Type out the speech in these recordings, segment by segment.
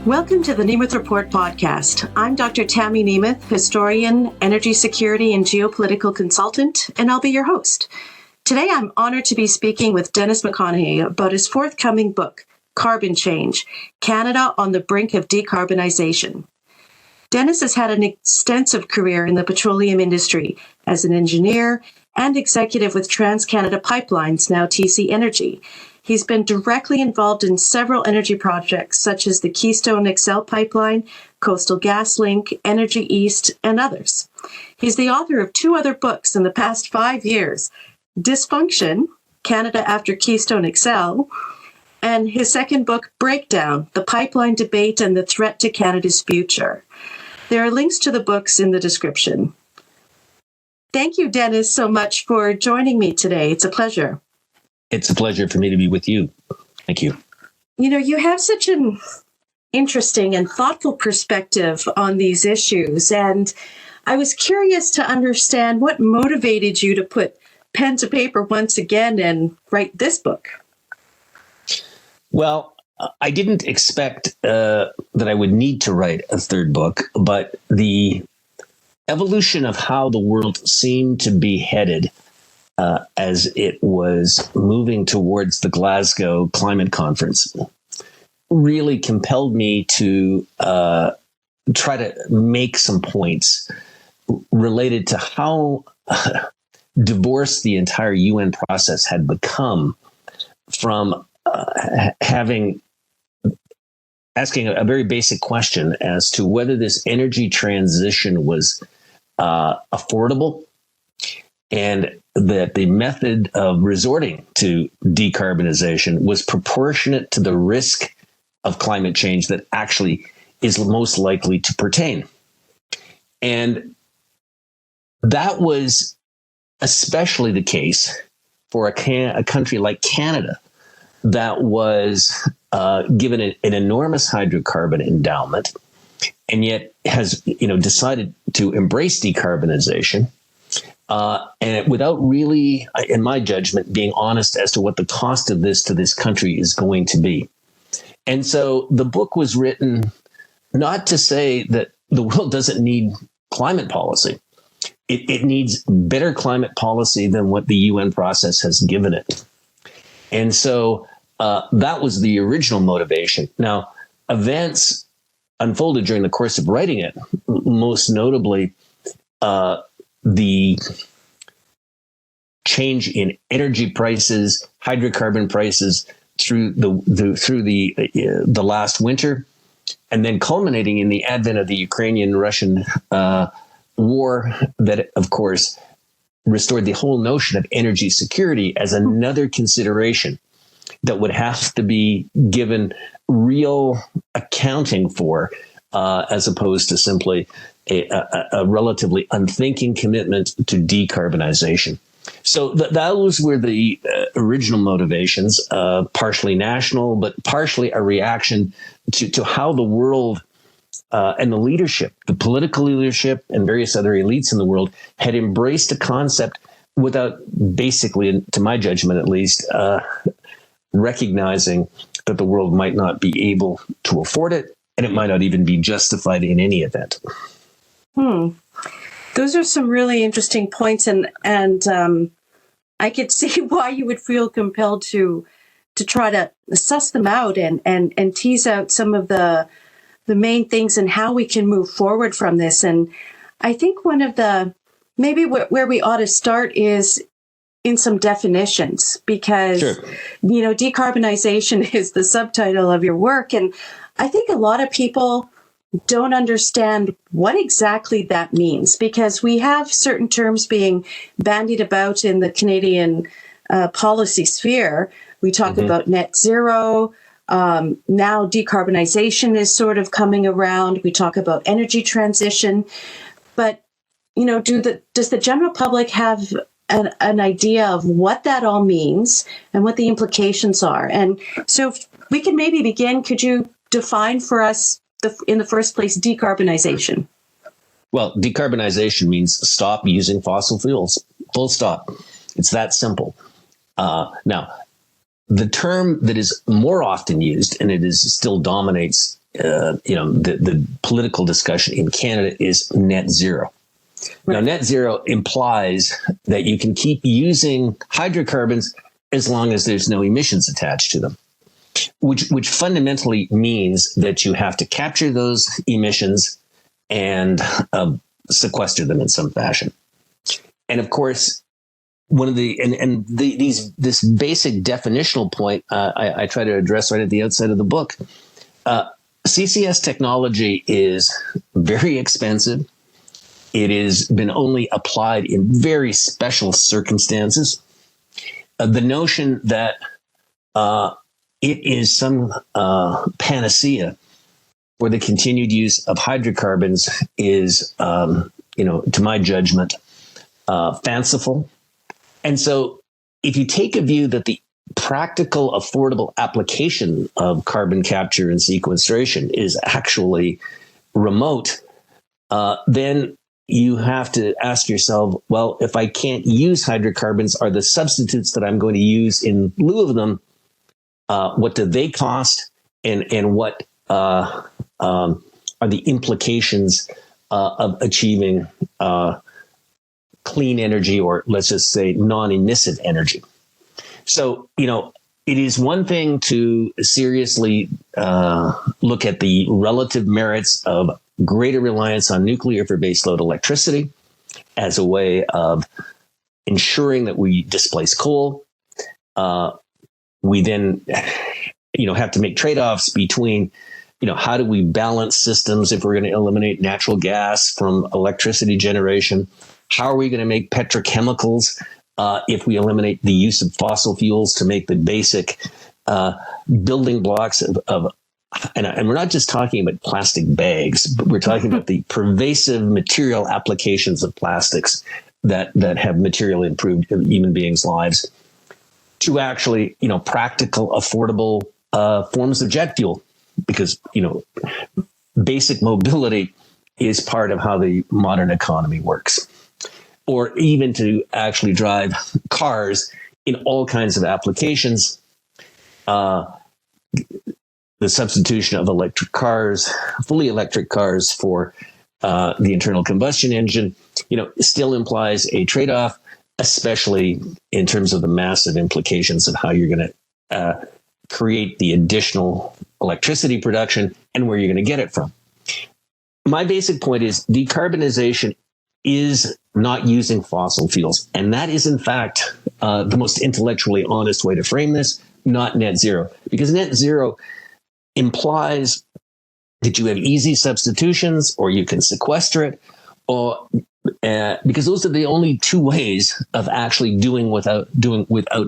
Welcome to the Nemeth Report podcast. I'm Dr. Tammy Nemeth, historian, energy security, and geopolitical consultant, and I'll be your host. Today, I'm honored to be speaking with Dennis McConaghy about his forthcoming book, Carbon Change, Canada on the Brink of Decarbonization. Dennis has had an extensive career in the petroleum industry as an engineer and executive with TransCanada Pipelines, now TC Energy. He's been directly involved in several energy projects, such as the Keystone XL pipeline, Coastal GasLink, Energy East, and others. He's the author of two other books in the past 5 years, Dysfunction, Canada After Keystone XL, and his second book, Breakdown, The Pipeline Debate and the Threat to Canada's Future. There are links to the books in the description. Thank you, Dennis, so much for joining me today. It's a pleasure. It's a pleasure for me to be with you. Thank you. You know, you have such an interesting and thoughtful perspective on these issues. And I was curious to understand what motivated you to put pen to paper once again and write this book. Well, I didn't expect that I would need to write a third book, but the evolution of how the world seemed to be headed as it was moving towards the Glasgow Climate Conference really compelled me to try to make some points related to how divorced the entire UN process had become from asking a very basic question as to whether this energy transition was affordable, and that the method of resorting to decarbonization was proportionate to the risk of climate change that actually is most likely to pertain. And that was especially the case for a country like Canada that was given an enormous hydrocarbon endowment, and yet has decided to embrace decarbonization. And without really, in my judgment, being honest as to what the cost of this to this country is going to be. And so the book was written not to say that the world doesn't need climate policy. It needs better climate policy than what the UN process has given it. And so that was the original motivation. Now, events unfolded during the course of writing it, most notably the change in energy prices, hydrocarbon prices through the last winter, and then culminating in the advent of the Ukrainian-Russian war that, of course, restored the whole notion of energy security as another consideration that would have to be given real accounting for, as opposed to simply a relatively unthinking commitment to decarbonization. So those were the original motivations, partially national, but partially a reaction to how the world and the leadership, the political leadership and various other elites in the world had embraced a concept without basically, to my judgment at least, recognizing that the world might not be able to afford it, and it might not even be justified in any event. Those are some really interesting points, and I could see why you would feel compelled to try to suss them out and tease out some of the main things and how we can move forward from this. And I think one of the maybe where we ought to start is in some definitions, because Sure. Decarbonization is the subtitle of your work, and I think a lot of people don't understand what exactly that means, because we have certain terms being bandied about in the Canadian policy sphere. We talk about net zero. Now decarbonization is sort of coming around. We talk about energy transition. But, does the general public have an idea of what that all means and what the implications are? And so if we can maybe begin, could you define for us in the first place, decarbonization? Well, decarbonization means stop using fossil fuels, full stop. It's that simple. Now, the term that is more often used, and it still dominates the political discussion in Canada is net zero. Right. Now, net zero implies that you can keep using hydrocarbons as long as there's no emissions attached to them, which fundamentally means that you have to capture those emissions and sequester them in some fashion. And of course, one of this basic definitional point I try to address right at the outset of the book. CCS technology is very expensive. It has been only applied in very special circumstances. The notion that it is some panacea for the continued use of hydrocarbons is, to my judgment, fanciful. And so if you take a view that the practical, affordable application of carbon capture and sequestration is actually remote, then you have to ask yourself, well, if I can't use hydrocarbons, are the substitutes that I'm going to use in lieu of them, what do they cost? And what are the implications of achieving clean energy, or let's just say non-emissive energy? So, it is one thing to seriously look at the relative merits of greater reliance on nuclear for baseload electricity as a way of ensuring that we displace coal. We then, have to make trade-offs between, how do we balance systems if we're going to eliminate natural gas from electricity generation? How are we going to make petrochemicals if we eliminate the use of fossil fuels to make the basic building blocks of and we're not just talking about plastic bags, but we're talking about the pervasive material applications of plastics that have materially improved human beings' lives to actually, practical, affordable forms of jet fuel, because, basic mobility is part of how the modern economy works. Or even to actually drive cars in all kinds of applications. The substitution of electric cars, fully electric cars for the internal combustion engine, still implies a trade-off, especially in terms of the massive implications of how you're going to create the additional electricity production and where you're going to get it from. My basic point is decarbonization is not using fossil fuels. And that is, in fact, the most intellectually honest way to frame this, not net zero. Because net zero implies that you have easy substitutions, or you can sequester it, or because those are the only two ways of actually doing without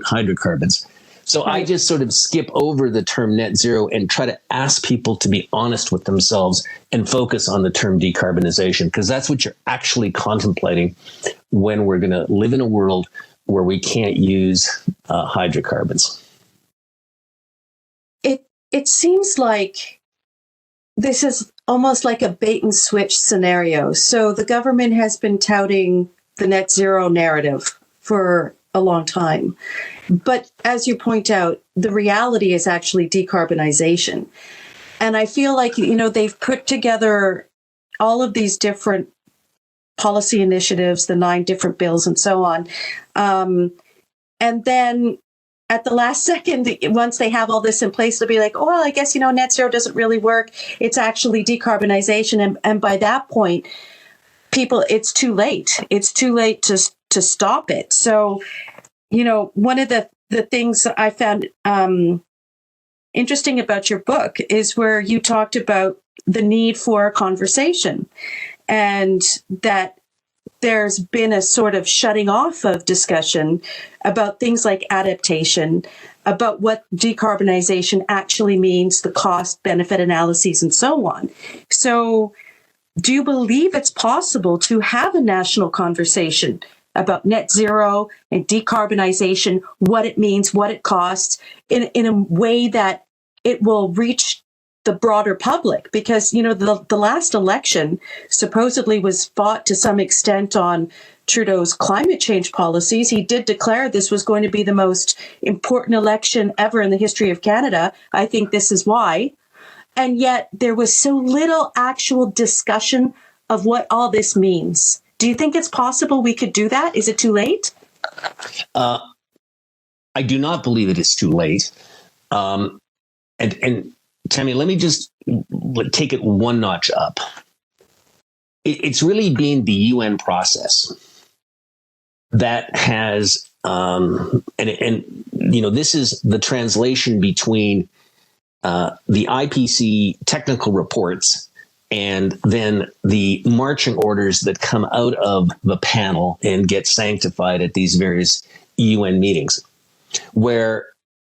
hydrocarbons. So right. I just sort of skip over the term net zero and try to ask people to be honest with themselves and focus on the term decarbonization, because that's what you're actually contemplating when we're going to live in a world where we can't use hydrocarbons. It seems like this is almost like a bait and switch scenario. So the government has been touting the net zero narrative for a long time. But as you point out, the reality is actually decarbonization. And I feel like, they've put together all of these different policy initiatives, the 9 different bills and so on. And then at the last second, once they have all this in place, they'll be like, oh, well, I guess, net zero doesn't really work. It's actually decarbonization. And by that point, it's too late. It's too late to stop it. So, one of the things I found interesting about your book is where you talked about the need for a conversation, and that there's been a sort of shutting off of discussion about things like adaptation, about what decarbonization actually means, the cost benefit analyses, and so on. So do you believe it's possible to have a national conversation about net zero and decarbonization, what it means, what it costs, in a way that it will reach the broader public? Because, the last election supposedly was fought to some extent on Trudeau's climate change policies. He did declare this was going to be the most important election ever in the history of Canada. I think this is why. And yet there was so little actual discussion of what all this means. Do you think it's possible we could do that? Is it too late? I do not believe it is too late. And Tammy, let me just take it one notch up. It's really been the UN process that has, this is the translation between the IPC technical reports and then the marching orders that come out of the panel and get sanctified at these various UN meetings, where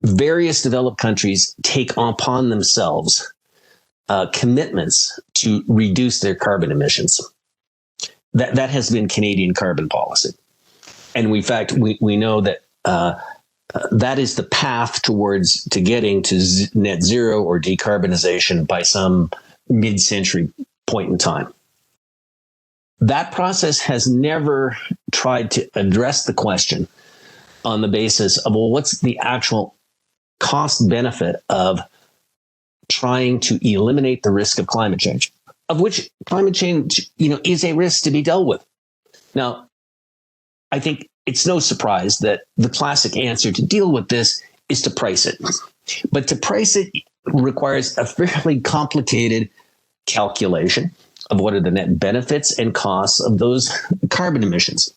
various developed countries take upon themselves commitments to reduce their carbon emissions. That has been Canadian carbon policy. And in fact, we know that that is the path to getting to net zero or decarbonization by some mid-century point in time. That process has never tried to address the question on the basis of, well, what's the actual cost benefit of trying to eliminate the risk of climate change, of which climate change, is a risk to be dealt with. Now, I think it's no surprise that the classic answer to deal with this is to price it. But to price it requires a fairly complicated calculation of what are the net benefits and costs of those carbon emissions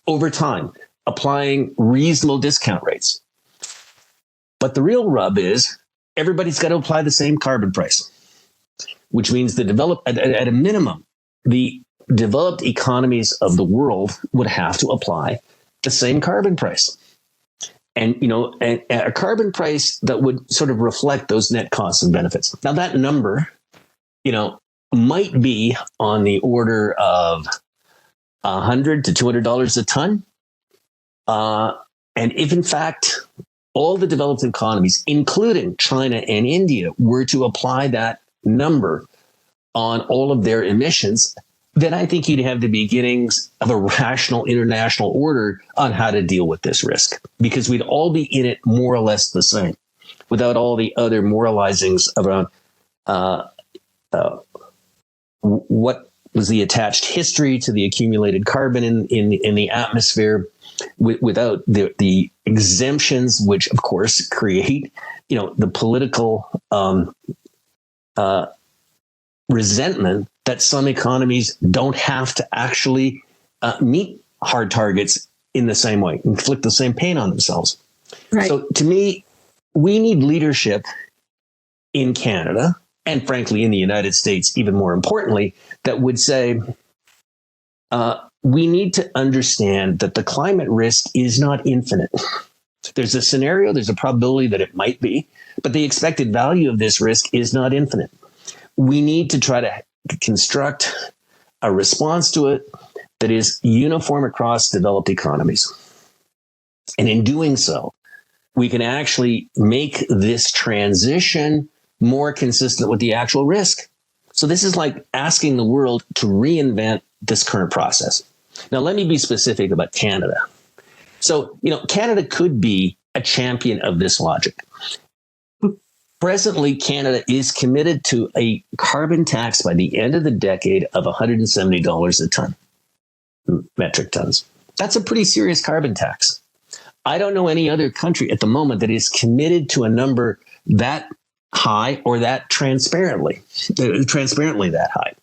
over time, applying reasonable discount rates. But the real rub is everybody's got to apply the same carbon price, which means at a minimum, the developed economies of the world would have to apply the same carbon price. And, a carbon price that would sort of reflect those net costs and benefits. Now, that number, might be on the order of $100 to $200 a ton. And if, in fact, all the developed economies, including China and India, were to apply that number on all of their emissions, then I think you'd have the beginnings of a rational international order on how to deal with this risk, because we'd all be in it more or less the same, without all the other moralizings around what was the attached history to the accumulated carbon in the atmosphere, without the exemptions, which of course create, the political resentment that some economies don't have to actually meet hard targets in the same way, inflict the same pain on themselves. Right. So to me, we need leadership in Canada, and frankly in the United States, even more importantly, that would say, we need to understand that the climate risk is not infinite. There's a scenario, there's a probability that it might be, but the expected value of this risk is not infinite. We need to try to construct a response to it that is uniform across developed economies. And in doing so, we can actually make this transition more consistent with the actual risk. So this is like asking the world to reinvent this current process. Now, let me be specific about Canada. So, Canada could be a champion of this logic. Presently, Canada is committed to a carbon tax by the end of the decade of $170 a ton, metric tons. That's a pretty serious carbon tax. I don't know any other country at the moment that is committed to a number that high or that transparently that high.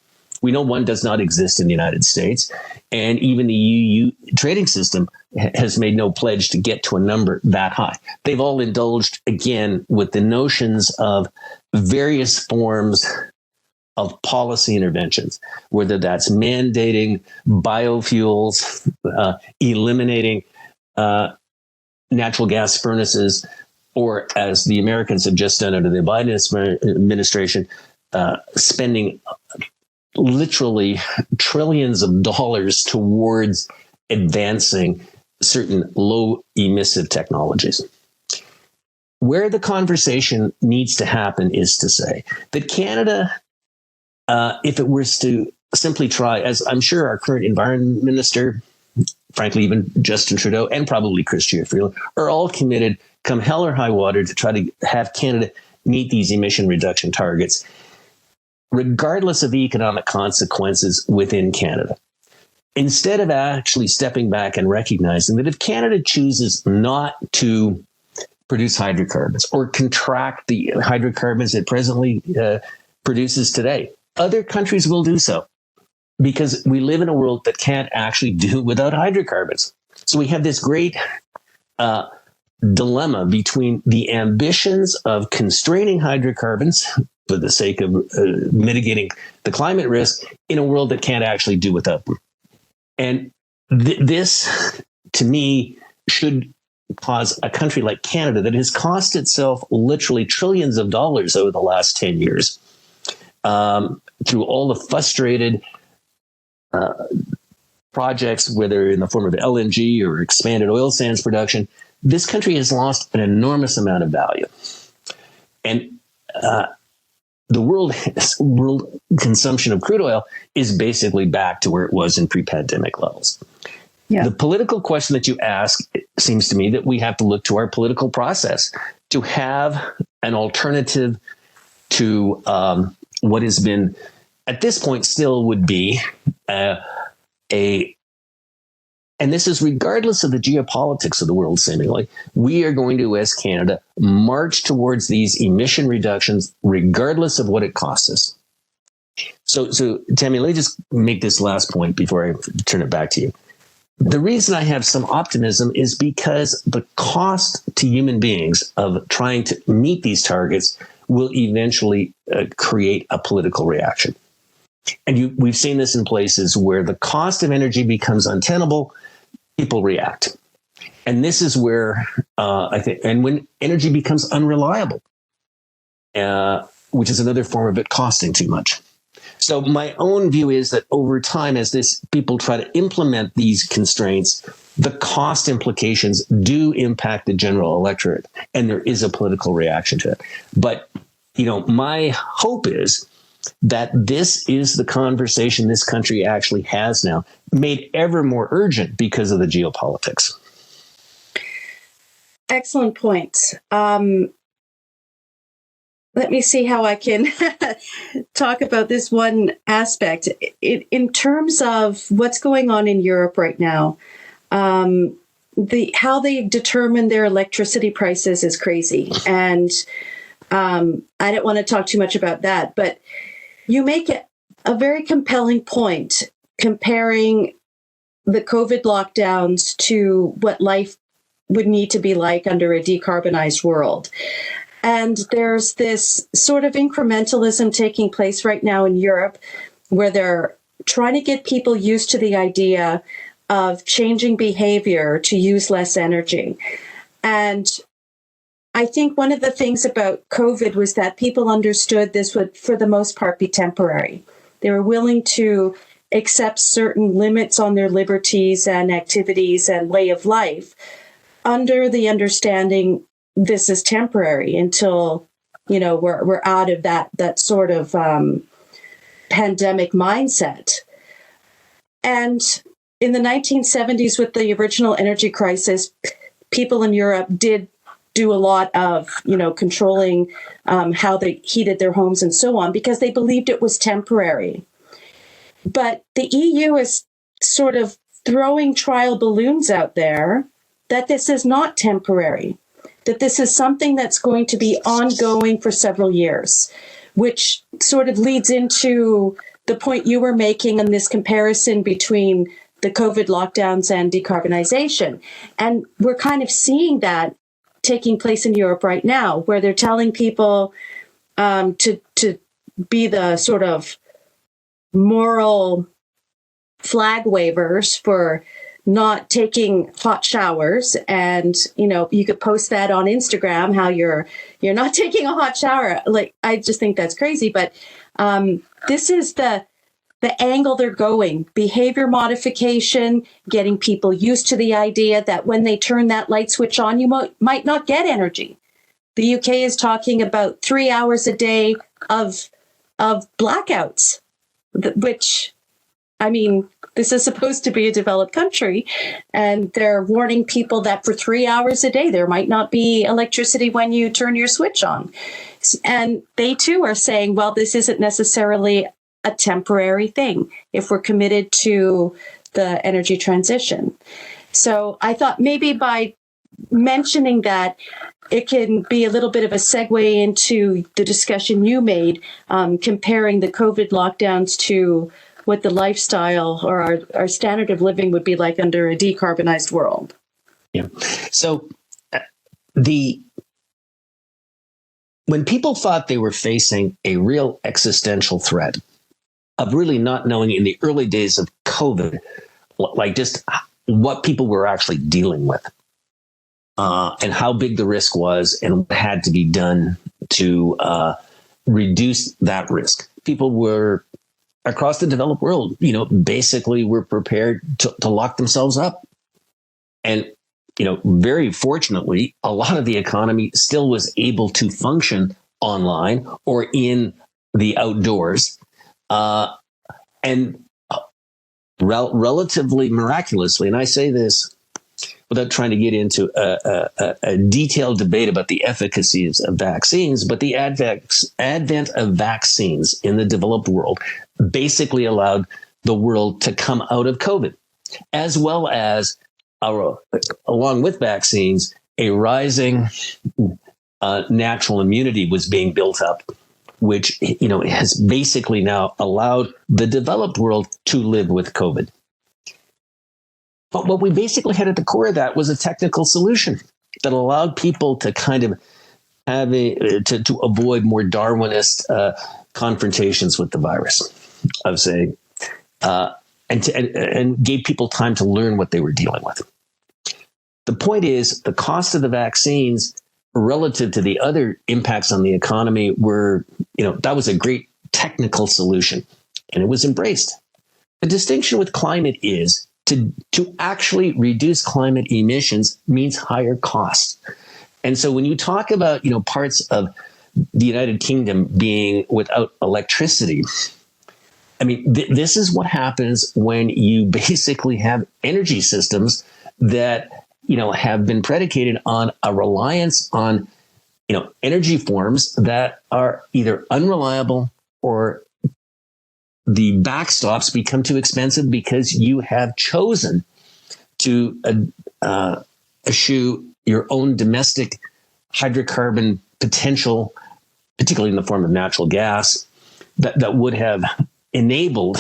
We know one does not exist in the United States, and even the EU trading system has made no pledge to get to a number that high. They've all indulged, again, with the notions of various forms of policy interventions, whether that's mandating biofuels, eliminating natural gas furnaces, or as the Americans have just done under the Biden administration, spending literally trillions of dollars towards advancing certain low emissive technologies. Where the conversation needs to happen is to say that Canada, if it was to simply try, as I'm sure our current environment minister, frankly, even Justin Trudeau and probably Chrystia Freeland are all committed, come hell or high water, to try to have Canada meet these emission reduction targets. regardless of the economic consequences within Canada. Instead of actually stepping back and recognizing that if Canada chooses not to produce hydrocarbons or contract the hydrocarbons it presently produces today, other countries will do so, because we live in a world that can't actually do without hydrocarbons. So we have this great dilemma between the ambitions of constraining hydrocarbons for the sake of mitigating the climate risk in a world that can't actually do without them. And this, to me, should cause a country like Canada, that has cost itself literally trillions of dollars over the last 10 years, through all the frustrated projects, whether in the form of LNG or expanded oil sands production, this country has lost an enormous amount of value. And the world consumption of crude oil is basically back to where it was in pre-pandemic levels. Yeah. The political question that you ask, it seems to me that we have to look to our political process to have an alternative to what has been, at this point, still would be and this is regardless of the geopolitics of the world, seemingly, we are going to, as Canada, march towards these emission reductions, regardless of what it costs us. So Tammy, let me just make this last point before I turn it back to you. The reason I have some optimism is because the cost to human beings of trying to meet these targets will eventually create a political reaction. And we've seen this in places where the cost of energy becomes untenable, people react. And this is where I think, and when energy becomes unreliable, which is another form of it costing too much. So my own view is that over time, as people try to implement these constraints, the cost implications do impact the general electorate, and there is a political reaction to it. But, my hope is that this is the conversation this country actually has now, made ever more urgent because of the geopolitics. Excellent points. Let me see how I can talk about this one aspect. In terms of what's going on in Europe right now, how they determine their electricity prices is crazy. And I don't want to talk too much about that, but you make a very compelling point comparing the COVID lockdowns to what life would need to be like under a decarbonized world. And there's this sort of incrementalism taking place right now in Europe, where they're trying to get people used to the idea of changing behavior to use less energy. And I think one of the things about COVID was that people understood this would, for the most part, be temporary. They were willing to accept certain limits on their liberties and activities and way of life under the understanding this is temporary until, we're out of that sort of pandemic mindset. And in the 1970s, with the original energy crisis, people in Europe did do a lot of, controlling how they heated their homes and so on, because they believed it was temporary. But the EU is sort of throwing trial balloons out there that this is not temporary, that this is something that's going to be ongoing for several years, which sort of leads into the point you were making in this comparison between the COVID lockdowns and decarbonization. And we're kind of seeing that taking place in Europe right now, where they're telling people to be the sort of moral flag wavers for not taking hot showers. And, you could post that on Instagram, how you're not taking a hot shower. Like, I just think that's crazy. But this is the angle they're going. Behavior modification, getting people used to the idea that when they turn that light switch on, you might not get energy. The UK is talking about 3 hours a day of blackouts, which, this is supposed to be a developed country. And they're warning people that for 3 hours a day, there might not be electricity when you turn your switch on. And they too are saying, well, this isn't necessarily a temporary thing if we're committed to the energy transition. So I thought maybe by mentioning that, it can be a little bit of a segue into the discussion you made, comparing the COVID lockdowns to what the lifestyle or our standard of living would be like under a decarbonized world. Yeah. So when people thought they were facing a real existential threat of really not knowing in the early days of COVID, like just what people were actually dealing with, and how big the risk was and what had to be done to reduce that risk. People were across the developed world, basically were prepared to lock themselves up. And, very fortunately, a lot of the economy still was able to function online or in the outdoors. And relatively miraculously, and I say this without trying to get into a detailed debate about the efficacies of vaccines, but the advent of vaccines in the developed world basically allowed the world to come out of COVID, as well as, along with vaccines, a rising natural immunity was being built up, which has basically now allowed the developed world to live with COVID. But what we basically had at the core of that was a technical solution that allowed people to kind of have to avoid more Darwinist confrontations with the virus, of saying, and gave people time to learn what they were dealing with. The point is, the cost of the vaccines relative to the other impacts on the economy were, that was a great technical solution, and it was embraced. The distinction with climate is to actually reduce climate emissions means higher costs. And so when you talk about, parts of the United Kingdom being without electricity, I mean, this is what happens when you basically have energy systems that, have been predicated on a reliance on, energy forms that are either unreliable or the backstops become too expensive because you have chosen to eschew your own domestic hydrocarbon potential, particularly in the form of natural gas, that would have enabled,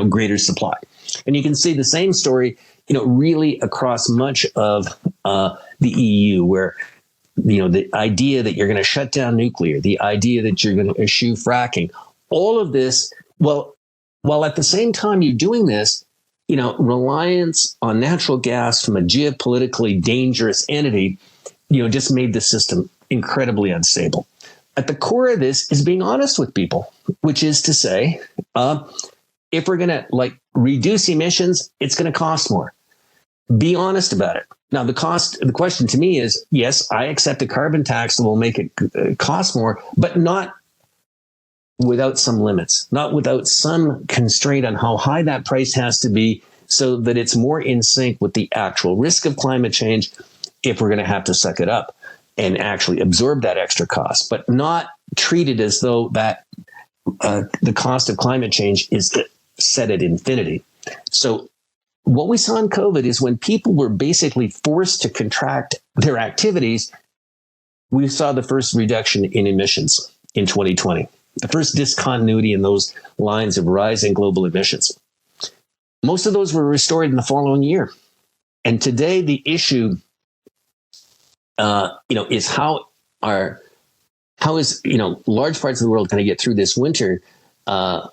greater supply. And you can see the same story, really across much of the EU, where, the idea that you're going to shut down nuclear, the idea that you're going to eschew fracking, all of this, while at the same time you're doing this, reliance on natural gas from a geopolitically dangerous entity, just made the system incredibly unstable. At the core of this is being honest with people, which is to say, if we're going to reduce emissions, it's going to cost more. Be honest about it. Now, the question to me is, yes, I accept a carbon tax that will make it cost more, but not without some limits, not without some constraint on how high that price has to be so that it's more in sync with the actual risk of climate change if we're going to have to suck it up and actually absorb that extra cost, but not treat it as though that the cost of climate change is set at infinity. So what we saw in COVID is when people were basically forced to contract their activities, we saw the first reduction in emissions in 2020. The first discontinuity in those lines of rising global emissions. Most of those were restored in the following year. And today the issue, is how is large parts of the world going to get through this winter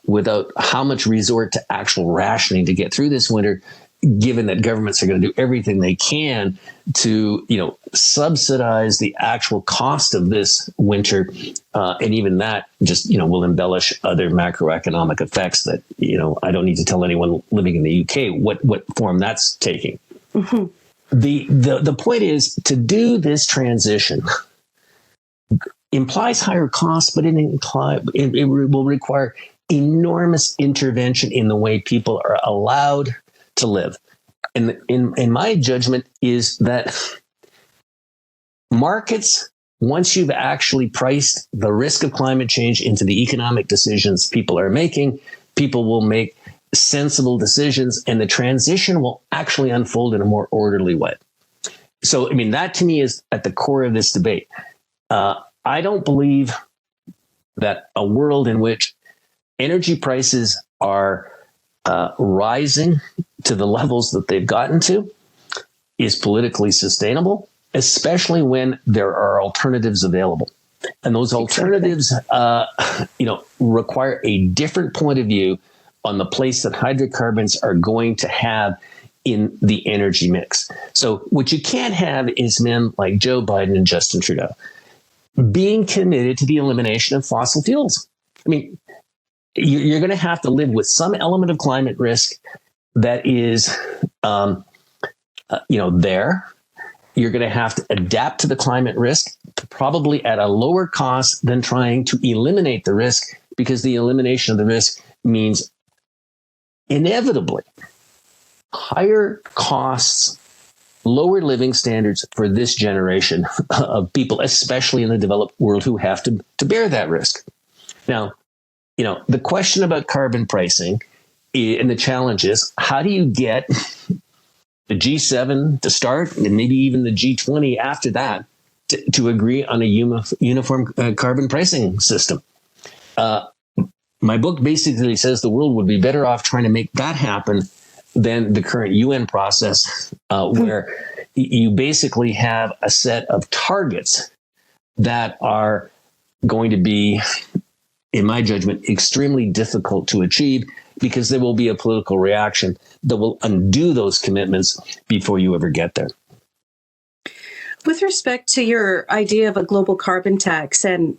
without how much resort to actual rationing to get through this winter, given that governments are going to do everything they can to, subsidize the actual cost of this winter. And even that just, will embellish other macroeconomic effects that, I don't need to tell anyone living in the UK what form that's taking. Mm-hmm. The point is to do this transition implies higher costs, but it will require enormous intervention in the way people are allowed to live. And in my judgment is that markets, once you've actually priced the risk of climate change into the economic decisions people are making, people will make sensible decisions, and the transition will actually unfold in a more orderly way. So, I mean, that to me is at the core of this debate. I don't believe that a world in which energy prices are rising to the levels that they've gotten to is politically sustainable, especially when there are alternatives available. And those alternatives, require a different point of view on the place that hydrocarbons are going to have in the energy mix. So what you can't have is men like Joe Biden and Justin Trudeau being committed to the elimination of fossil fuels. I mean, you're going to have to live with some element of climate risk that is, there. You're going to have to adapt to the climate risk, probably at a lower cost than trying to eliminate the risk, because the elimination of the risk means inevitably higher costs, lower living standards for this generation of people, especially in the developed world, who have to bear that risk. Now, the question about carbon pricing and the challenge is, how do you get the G7 to start, and maybe even the G20 after that, to agree on a uniform carbon pricing system? My book basically says the world would be better off trying to make that happen than the current UN process, where you basically have a set of targets that are going to be, in my judgment, extremely difficult to achieve, because there will be a political reaction that will undo those commitments before you ever get there. With respect to your idea of a global carbon tax, and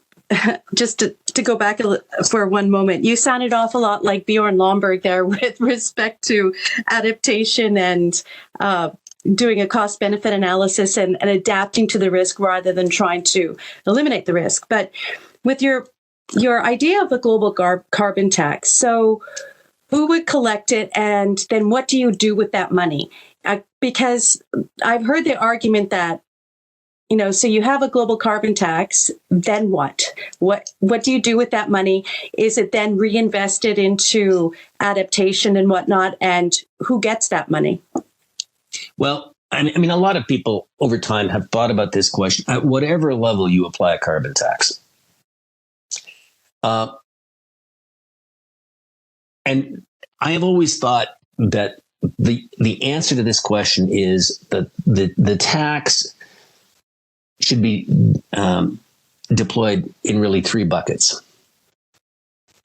just to go back for one moment, you sounded off a lot like Bjorn Lomborg there with respect to adaptation and doing a cost-benefit analysis and adapting to the risk rather than trying to eliminate the risk. But with your idea of a global carbon tax, so who would collect it, and then what do you do with that money? Because I've heard the argument that, so you have a global carbon tax, then what? What do you do with that money? Is it then reinvested into adaptation and whatnot? And who gets that money? Well, I mean, a lot of people over time have thought about this question at whatever level you apply a carbon tax. And I have always thought that the answer to this question is that the tax should be deployed in really three buckets.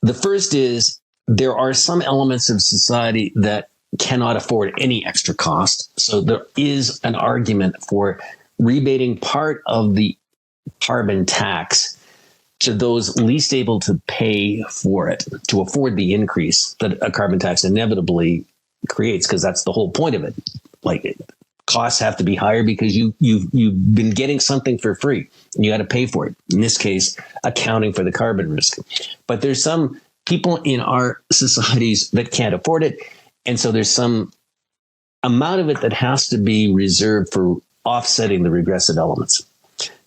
The first is, there are some elements of society that cannot afford any extra cost. So there is an argument for rebating part of the carbon tax to those least able to pay for it, to afford the increase that a carbon tax inevitably creates, because that's the whole point of it. Like, costs have to be higher because you've been getting something for free and you got to pay for it. In this case, accounting for the carbon risk. But there's some people in our societies that can't afford it, and so there's some amount of it that has to be reserved for offsetting the regressive elements.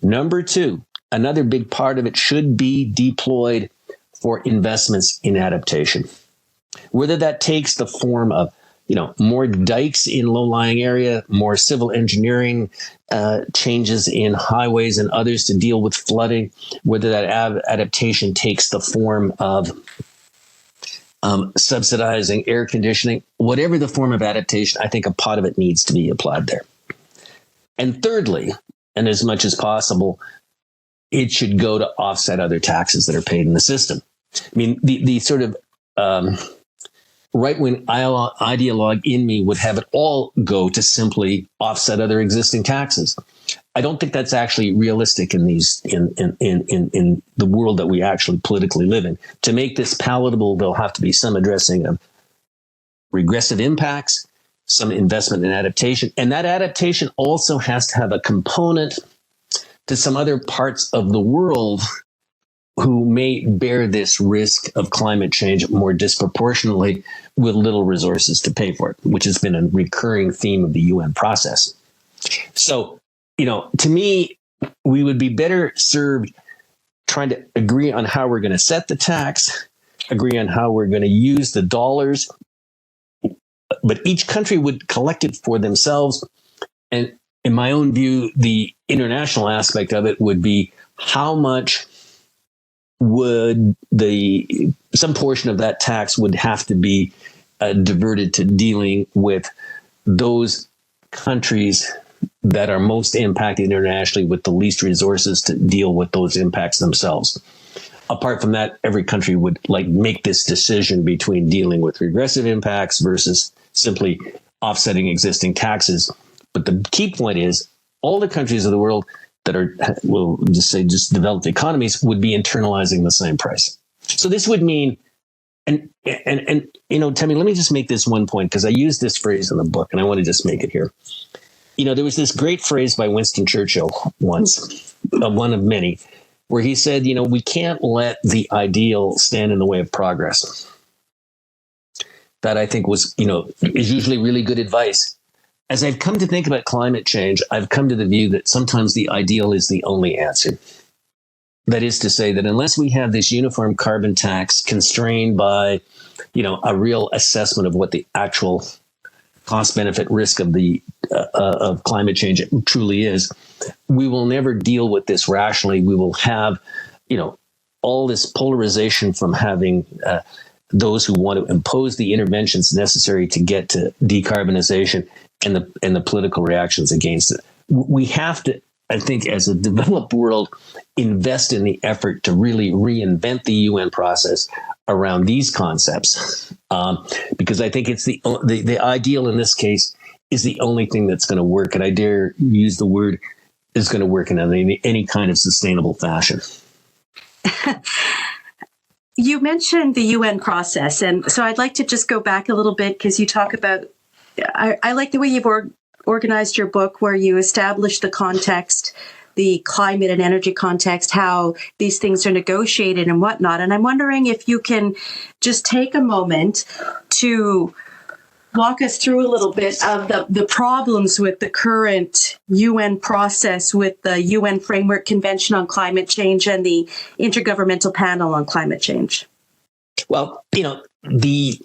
Number two, another big part of it should be deployed for investments in adaptation. Whether that takes the form of, more dikes in low-lying area, more civil engineering changes in highways and others to deal with flooding, whether that adaptation takes the form of subsidizing air conditioning, whatever the form of adaptation, I think a pot of it needs to be applied there. And thirdly, and as much as possible, it should go to offset other taxes that are paid in the system. I mean, the sort of right-wing ideologue in me would have it all go to simply offset other existing taxes. I don't think that's actually realistic in the world that we actually politically live in. To make this palatable, there'll have to be some addressing of regressive impacts, some investment in adaptation, and that adaptation also has to have a component to some other parts of the world who may bear this risk of climate change more disproportionately with little resources to pay for it, which has been a recurring theme of the UN process. So, to me, we would be better served trying to agree on how we're going to set the tax, agree on how we're going to use the dollars, but each country would collect it for themselves. And in my own view, the international aspect of it would be how much would some portion of that tax would have to be diverted to dealing with those countries that are most impacted internationally with the least resources to deal with those impacts themselves. Apart from that, every country would make this decision between dealing with regressive impacts versus simply offsetting existing taxes. But the key point is all the countries of the world that are, we'll just say, just developed economies would be internalizing the same price. So this would mean, and Tammy, let me just make this one point, because I used this phrase in the book and I want to just make it here. There was this great phrase by Winston Churchill once, one of many, where he said, we can't let the ideal stand in the way of progress. That I think was, is usually really good advice. As I've come to think about climate change, I've come to the view that sometimes the ideal is the only answer. That is to say that unless we have this uniform carbon tax constrained by, a real assessment of what the actual cost benefit risk of of climate change truly is, we will never deal with this rationally. We will have, all this polarization from having those who want to impose the interventions necessary to get to decarbonization and the political reactions against it. We have to, I think, as a developed world, invest in the effort to really reinvent the UN process around these concepts, because I think it's the ideal in this case is the only thing that's going to work, and I dare use the word is going to work in any kind of sustainable fashion. You mentioned the UN process, and so I'd like to just go back a little bit because you talk about. I like the way you've organized your book, where you establish the context, the climate and energy context, how these things are negotiated and whatnot. And I'm wondering if you can just take a moment to walk us through a little bit of the problems with the current UN process with the UN Framework Convention on Climate Change and the Intergovernmental Panel on Climate Change. Well, the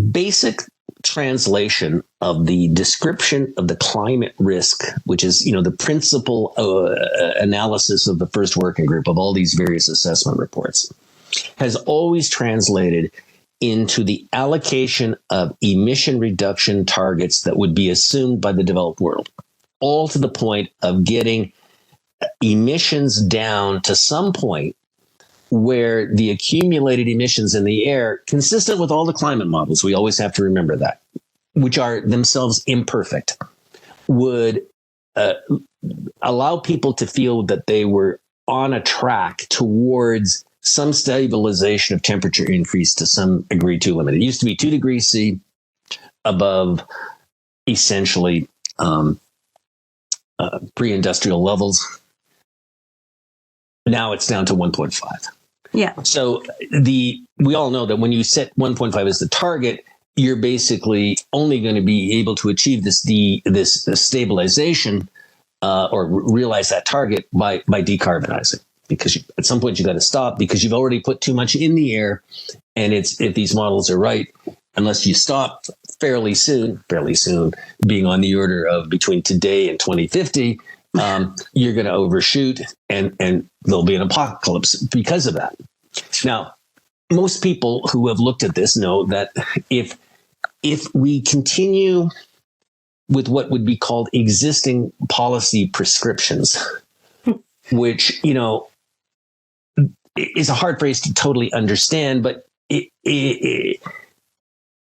basic translation of the description of the climate risk, which is, the principal analysis of the first working group of all these various assessment reports, has always translated into the allocation of emission reduction targets that would be assumed by the developed world, all to the point of getting emissions down to some point where the accumulated emissions in the air, consistent with all the climate models, we always have to remember that, which are themselves imperfect, would allow people to feel that they were on a track towards some stabilization of temperature increase to some agreed to limit. It used to be 2 degrees C above essentially pre-industrial levels. Now it's down to 1.5. Yeah. So we all know that when you set 1.5 as the target, you're basically only going to be able to achieve this stabilization or realize that target by decarbonizing. Because at some point you got to stop because you've already put too much in the air, and if these models are right, unless you stop fairly soon, being on the order of between today and 2050, you're going to overshoot, and there'll be an apocalypse because of that. Now, most people who have looked at this know that if we continue with what would be called existing policy prescriptions, which, is a hard phrase to totally understand, but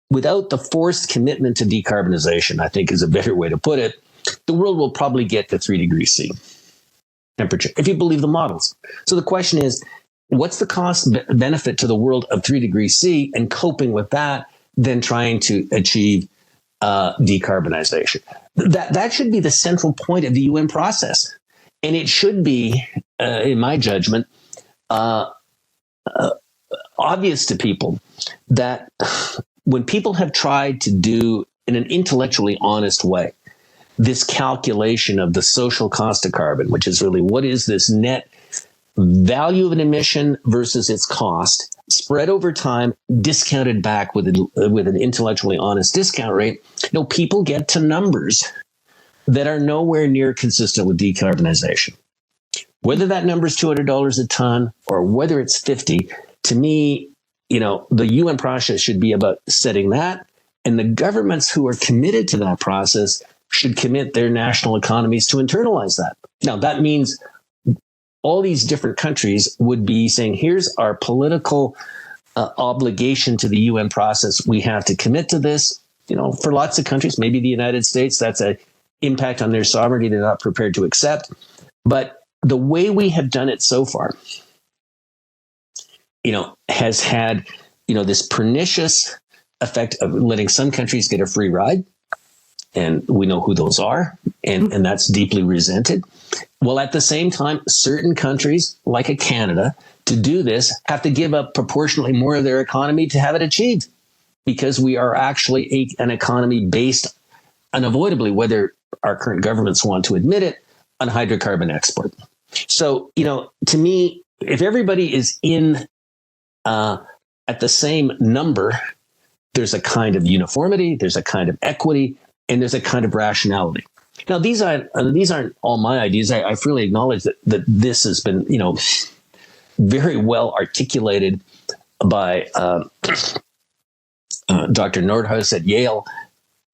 without the forced commitment to decarbonization, I think is a better way to put it, the world will probably get to 3 degrees C temperature, if you believe the models. So the question is, what's the cost benefit to the world of 3 degrees C and coping with that, then trying to achieve decarbonization? That should be the central point of the UN process. And it should be, in my judgment, obvious to people that when people have tried to do in an intellectually honest way this calculation of the social cost of carbon, which is really what is this net value of an emission versus its cost, spread over time, discounted back with an intellectually honest discount rate, people get to numbers that are nowhere near consistent with decarbonization. Whether that number is $200 a ton or whether it's 50, to me, the UN process should be about setting that, and the governments who are committed to that process should commit their national economies to internalize that. Now, that means all these different countries would be saying, here's our political obligation to the UN process. We have to commit to this. For lots of countries, maybe the United States, that's an impact on their sovereignty they're not prepared to accept. But the way we have done it so far, has had, this pernicious effect of letting some countries get a free ride. And we know who those are, and that's deeply resented. Well, at the same time, certain countries, like a Canada, to do this, have to give up proportionally more of their economy to have it achieved, because we are actually an economy based unavoidably, whether our current governments want to admit it, on hydrocarbon export. So, to me, if everybody is in at the same number, there's a kind of uniformity, there's a kind of equity, and there's a kind of rationality. Now, these aren't all my ideas. I freely acknowledge that this has been, very well articulated by Dr. Nordhaus at Yale.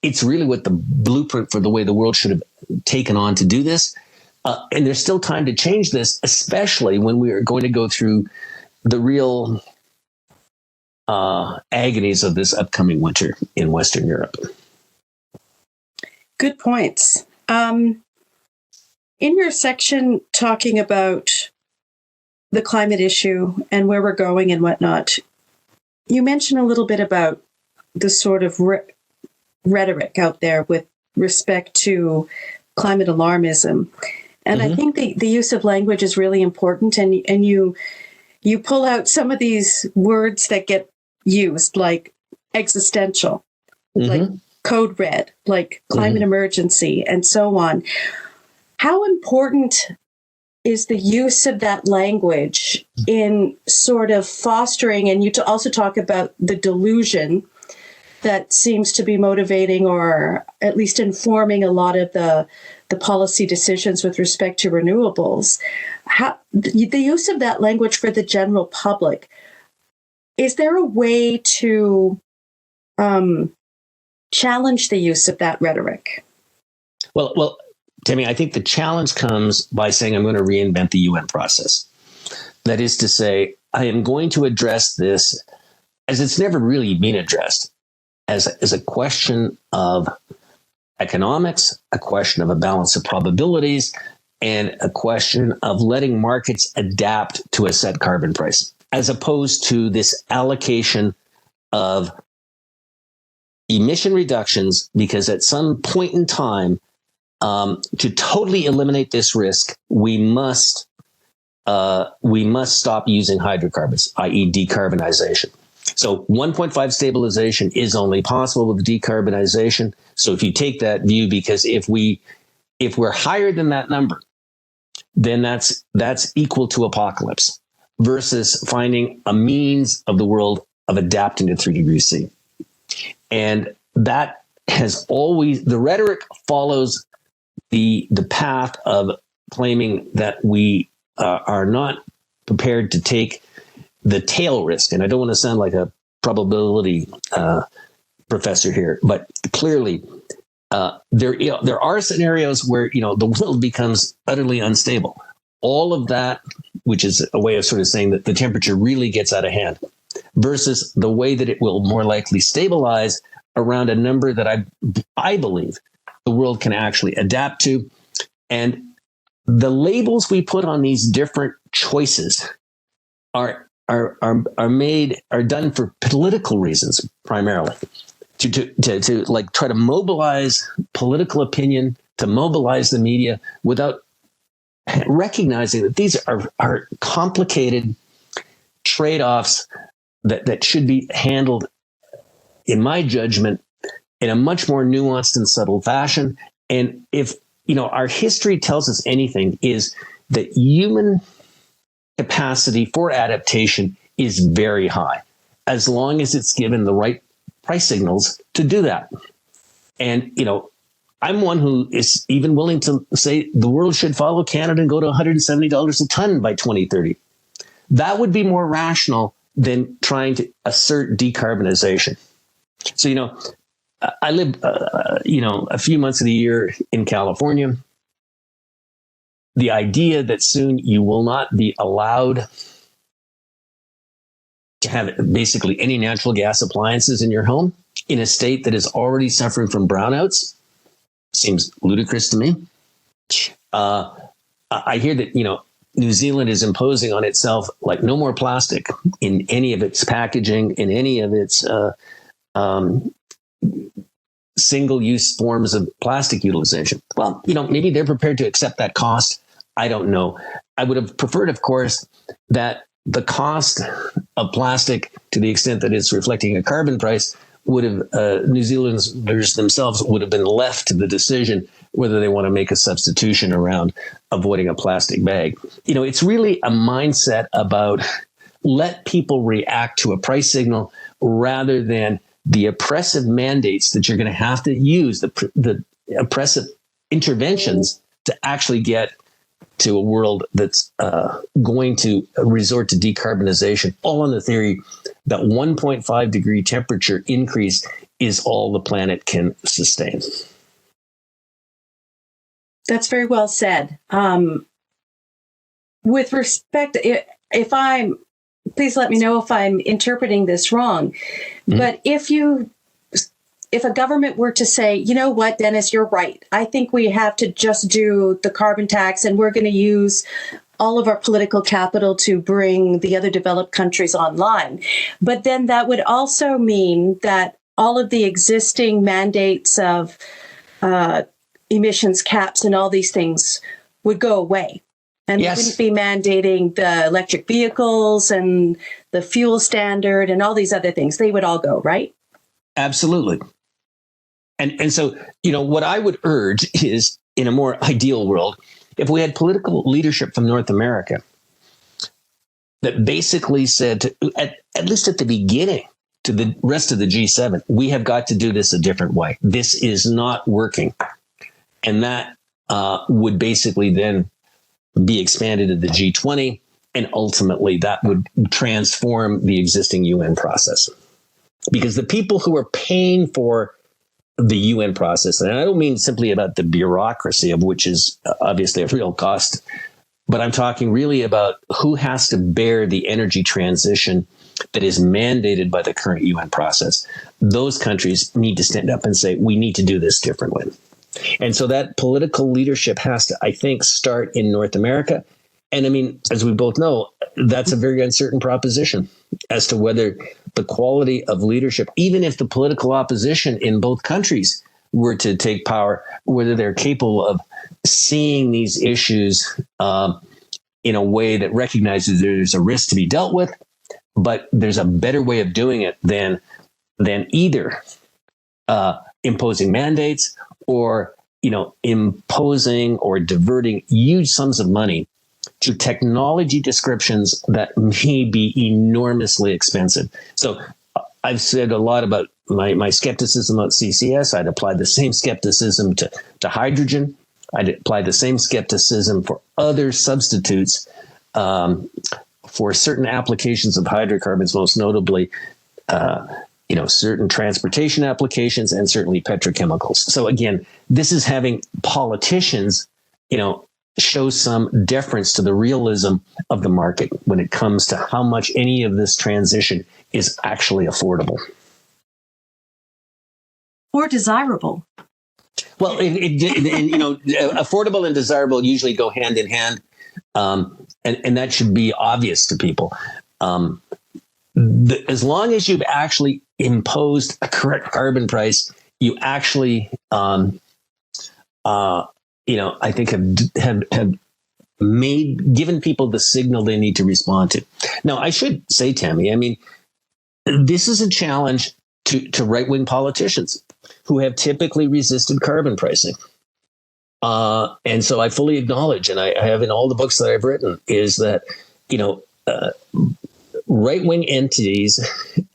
It's really what the blueprint for the way the world should have taken on to do this. And there's still time to change this, especially when we are going to go through the real agonies of this upcoming winter in Western Europe. Good points. In your section talking about the climate issue and where we're going and whatnot, you mentioned a little bit about the sort of rhetoric out there with respect to climate alarmism. And I think the use of language is really important. And you pull out some of these words that get used, like existential, like code red, like climate emergency, and so on. How important is the use of that language in sort of fostering, and you also talk about the delusion that seems to be motivating or at least informing a lot of the policy decisions with respect to renewables. The use of that language for the general public, is there a way to challenge the use of that rhetoric? Well, Tammy, I think the challenge comes by saying I'm going to reinvent the UN process. That is to say, I am going to address this as it's never really been addressed, as a question of economics, a question of a balance of probabilities, and a question of letting markets adapt to a set carbon price, as opposed to this allocation of emission reductions, because at some point in time, to totally eliminate this risk, we must stop using hydrocarbons, i.e. decarbonization. So 1.5 stabilization is only possible with decarbonization. So if you take that view, because if we're higher than that number, then that's equal to apocalypse, versus finding a means of the world of adapting to 3 degrees C. And that has always, the rhetoric follows the path of claiming that we are not prepared to take the tail risk. And I don't want to sound like a probability professor here, but clearly there are scenarios where the world becomes utterly unstable. All of that, which is a way of sort of saying that the temperature really gets out of hand, versus the way that it will more likely stabilize around a number that I believe the world can actually adapt to. And the labels we put on these different choices are done for political reasons, primarily, to like try to mobilize political opinion, to mobilize the media, without recognizing that these are complicated trade-offs that should be handled, in my judgment, in a much more nuanced and subtle fashion. And if, our history tells us anything, is that human capacity for adaptation is very high, as long as it's given the right price signals to do that. And, I'm one who is even willing to say the world should follow Canada and go to $170 a ton by 2030. That would be more rational than trying to assert decarbonization. So, I live, a few months of the year in California. The idea that soon you will not be allowed to have basically any natural gas appliances in your home in a state that is already suffering from brownouts seems ludicrous to me. I hear that, New Zealand is imposing on itself like no more plastic in any of its packaging, in any of its single-use forms of plastic utilization. Well, maybe they're prepared to accept that cost. I don't know. I would have preferred, of course, that the cost of plastic, to the extent that it's reflecting a carbon price, would have New Zealanders themselves would have been left to the decision whether they want to make a substitution around avoiding a plastic bag. It's really a mindset about let people react to a price signal rather than the oppressive mandates that you're going to have to use, the oppressive interventions to actually get to a world that's going to resort to decarbonization, all on the theory that 1.5 degree temperature increase is all the planet can sustain. That's very well said. With respect, please let me know if I'm interpreting this wrong. Mm-hmm. But if a government were to say, you know what, Dennis, you're right. I think we have to just do the carbon tax and we're going to use all of our political capital to bring the other developed countries online. But then that would also mean that all of the existing mandates of emissions caps and all these things would go away. And yes, we wouldn't be mandating the electric vehicles and the fuel standard and all these other things. They would all go, right? Absolutely. And so, what I would urge is, in a more ideal world, if we had political leadership from North America that basically said, at least at the beginning, to the rest of the G7, we have got to do this a different way. This is not working. And that would basically then be expanded to the G20. And ultimately, that would transform the existing UN process. Because the people who are paying for the UN process, and I don't mean simply about the bureaucracy, of which is obviously a real cost, but I'm talking really about who has to bear the energy transition that is mandated by the current UN process. Those countries need to stand up and say, we need to do this differently. And so that political leadership has to, I think, start in North America. And I mean, as we both know, that's a very uncertain proposition as to whether the quality of leadership, even if the political opposition in both countries were to take power, whether they're capable of seeing these issues in a way that recognizes there's a risk to be dealt with, but there's a better way of doing it than either imposing mandates or imposing or diverting huge sums of money to technology descriptions that may be enormously expensive. So I've said a lot about my skepticism about CCS. I'd apply the same skepticism to hydrogen. I'd apply the same skepticism for other substitutes for certain applications of hydrocarbons, most notably, certain transportation applications and certainly petrochemicals. So again, this is having politicians, show some deference to the realism of the market when it comes to how much any of this transition is actually affordable. Or desirable. Well, affordable and desirable usually go hand in hand. And that should be obvious to people. As long as you've actually imposed a correct carbon price, you actually, I think have given people the signal they need to respond to. Now, I should say, Tammy, I mean, this is a challenge to right-wing politicians who have typically resisted carbon pricing. And so I fully acknowledge, and I have in all the books that I've written, is that, right-wing entities,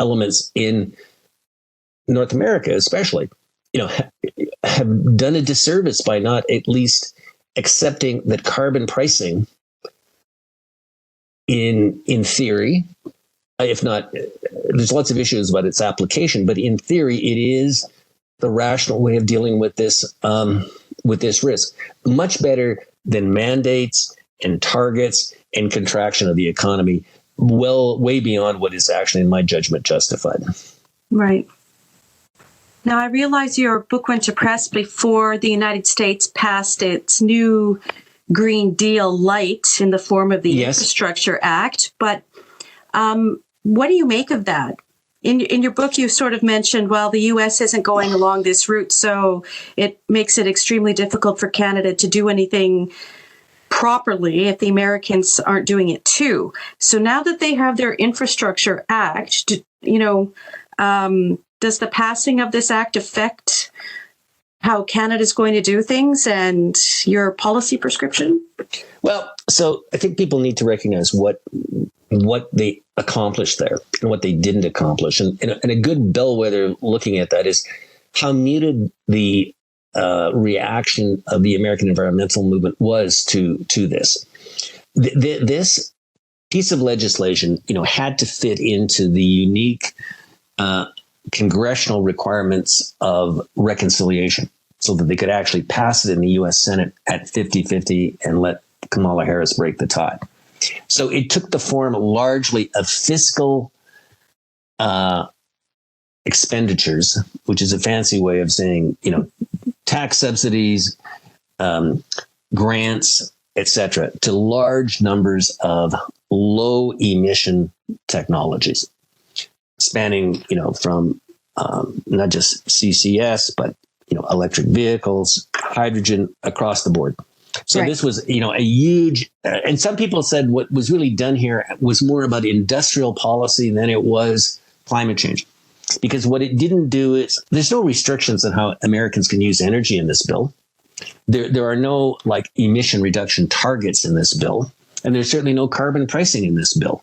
elements in North America especially, have done a disservice by not at least accepting that carbon pricing in theory, if not, there's lots of issues about its application, but in theory, it is the rational way of dealing with this risk. Much better than mandates and targets and contraction of the economy, way beyond what is actually, in my judgment, justified. Right. Now, I realize your book went to press before the United States passed its new Green Deal Light in the form of the Infrastructure Act. But what do you make of that? In your book, you sort of mentioned, well, the U.S. isn't going along this route, so it makes it extremely difficult for Canada to do anything properly if the Americans aren't doing it too. So now that they have their Infrastructure Act, does the passing of this act affect how Canada is going to do things and your policy prescription? Well, so I think people need to recognize what they accomplished there and what they didn't accomplish. And a good bellwether looking at that is how muted the reaction of the American environmental movement was to this. This piece of legislation, had to fit into the unique congressional requirements of reconciliation so that they could actually pass it in the U.S. Senate at 50-50 and let Kamala Harris break the tie. So it took the form largely of fiscal expenditures, which is a fancy way of saying, tax subsidies, grants, etc., to large numbers of low emission technologies, spanning, from not just CCS, but electric vehicles, hydrogen, across the board. So This was, a huge, and some people said what was really done here was more about industrial policy than it was climate change. Because what it didn't do is, there's no restrictions on how Americans can use energy in this bill. There are no emission reduction targets in this bill. And there's certainly no carbon pricing in this bill.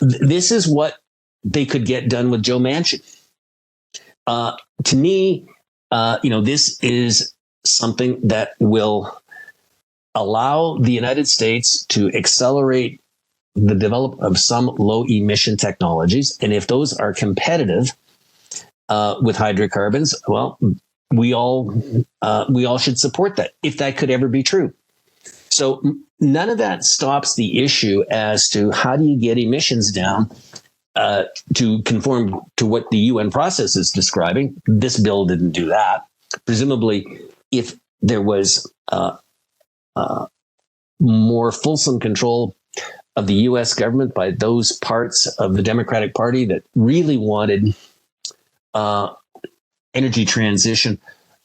This is what they could get done with Joe Manchin. To me, this is something that will allow the United States to accelerate the development of some low emission technologies. And if those are competitive with hydrocarbons, well, we all should support that, if that could ever be true. So none of that stops the issue as to how do you get emissions down to conform to what the UN process is describing. This bill didn't do that. Presumably, if there was more fulsome control of the U.S. government by those parts of the Democratic Party that really wanted energy transition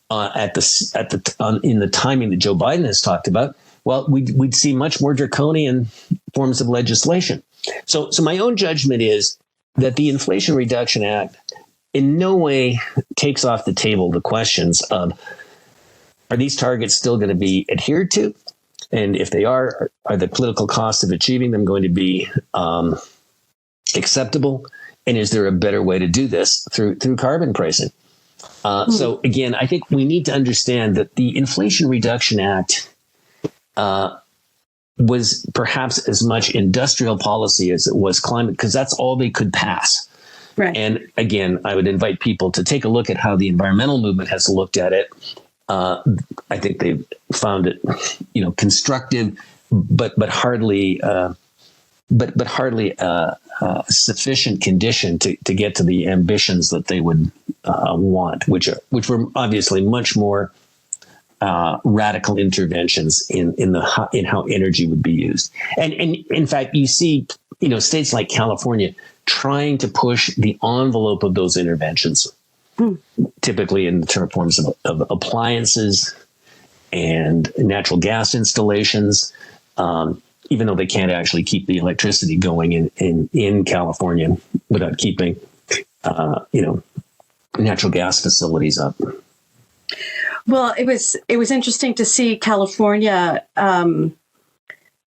in the timing that Joe Biden has talked about, well, we'd see much more draconian forms of legislation. So my own judgment is that the Inflation Reduction Act in no way takes off the table the questions of, are these targets still going to be adhered to? And if they are the political costs of achieving them going to be acceptable? And is there a better way to do this through carbon pricing? So again, I think we need to understand that the Inflation Reduction Act was perhaps as much industrial policy as it was climate, because that's all they could pass. Right. And again, I would invite people to take a look at how the environmental movement has looked at it. I think they've found it, constructive, but hardly sufficient condition to get to the ambitions that they would want, which were obviously much more radical interventions in how energy would be used. And in fact, you see, states like California trying to push the envelope of those interventions, typically in terms of appliances and natural gas installations, even though they can't actually keep the electricity going in California without keeping, natural gas facilities up. Well, it was interesting to see California